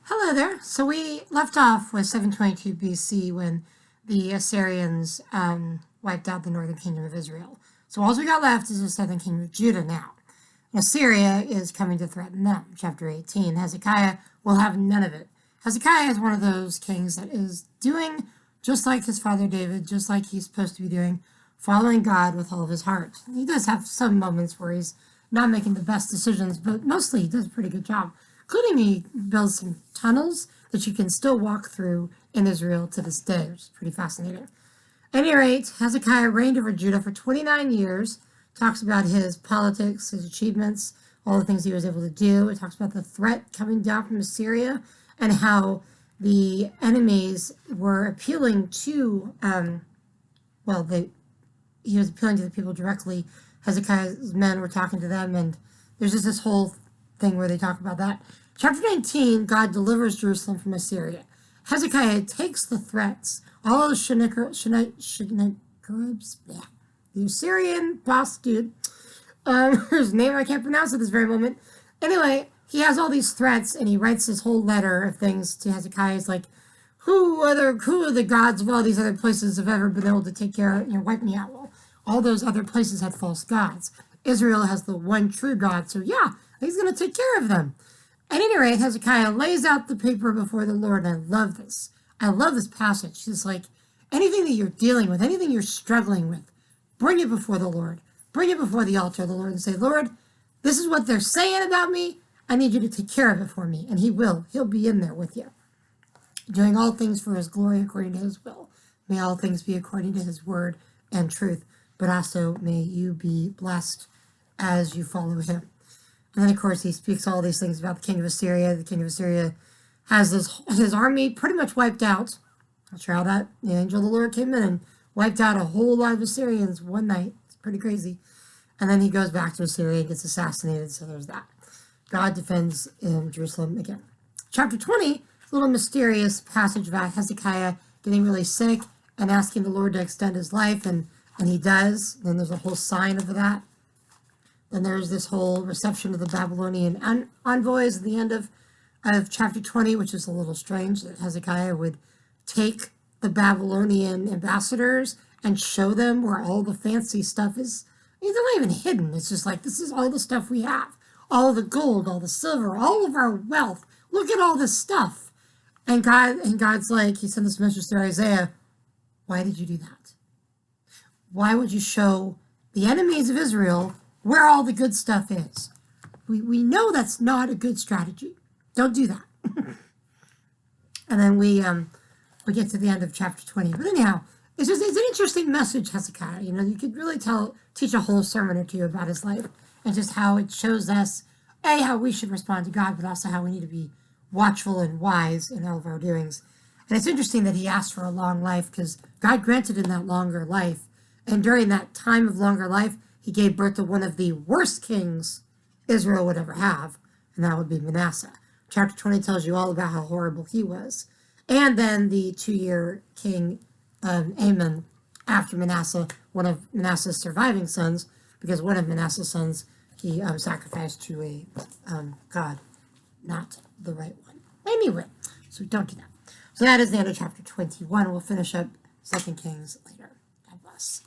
Hello there. So we left off with 722 BC when the Assyrians wiped out the northern kingdom of Israel. So all we got left is the southern kingdom of Judah now. Assyria is coming to threaten them. Chapter 18, Hezekiah will have none of it. Hezekiah is one of those kings that is doing just like his father David, just like he's supposed to be doing, following God with all of his heart. He does have some moments where he's not making the best decisions, but mostly he does a pretty good job, including he builds some tunnels that you can still walk through in Israel to this day, which is pretty fascinating. At any rate, Hezekiah reigned over Judah for 29 years, talks about his politics, his achievements, all the things he was able to do. It talks about the threat coming down from Assyria and how the enemies were appealing to, he was appealing to the people directly. Hezekiah's men were talking to them, and there's just this whole thing where they talk about that. Chapter 19, God delivers Jerusalem from Assyria. Hezekiah takes the threats, all of the Sennacheribs, the Assyrian boss dude, whose name I can't pronounce at this very moment. Anyway, he has all these threats, and he writes this whole letter of things to Hezekiah. It's like, who are the gods of all these other places have ever been able to take care of, wipe me out? Well, all those other places had false gods. Israel has the one true God, so yeah, he's going to take care of them. At any rate, Hezekiah lays out the paper before the Lord, and I love this. I love this passage. It's like, anything that you're dealing with, anything you're struggling with, bring it before the Lord. Bring it before the altar of the Lord and say, Lord, this is what they're saying about me. I need you to take care of it for me. And he will. He'll be in there with you, doing all things for his glory according to his will. May all things be according to his word and truth, but also may you be blessed as you follow him. And then, of course, he speaks all these things about the king of Assyria. The king of Assyria has his army pretty much wiped out. Not sure how that the angel of the Lord came in and wiped out a whole lot of Assyrians one night. It's pretty crazy. And then he goes back to Assyria and gets assassinated, so there's that. God defends Jerusalem again. Chapter 20, a little mysterious passage about Hezekiah getting really sick and asking the Lord to extend his life, and he does. Then there's a whole sign of that. Then there's this whole reception of the Babylonian envoys at the end of chapter 20, which is a little strange that Hezekiah would take the Babylonian ambassadors and show them where all the fancy stuff is. I mean, they're not even hidden. It's just like, this is all the stuff we have. All the gold, all the silver, all of our wealth. Look at all this stuff. And God's like, he sent this message to Isaiah, why did you do that? Why would you show the enemies of Israel where all the good stuff is? We know that's not a good strategy. Don't do that. And then we get to the end of chapter 20. But anyhow, it's an interesting message, Hezekiah. You could really teach a whole sermon or two about his life and just how it shows us, how we should respond to God, but also how we need to be watchful and wise in all of our doings. And it's interesting that he asked for a long life because God granted him that longer life. And during that time of longer life, he gave birth to one of the worst kings Israel would ever have, and that would be Manasseh. Chapter 20 tells you all about how horrible he was. And then the 2-year king Amon after Manasseh, one of Manasseh's surviving sons, because one of Manasseh's sons he sacrificed to a god, not the right one. Anyway, so don't do that. So that is the end of chapter 21. We'll finish up 2 Kings later. God bless.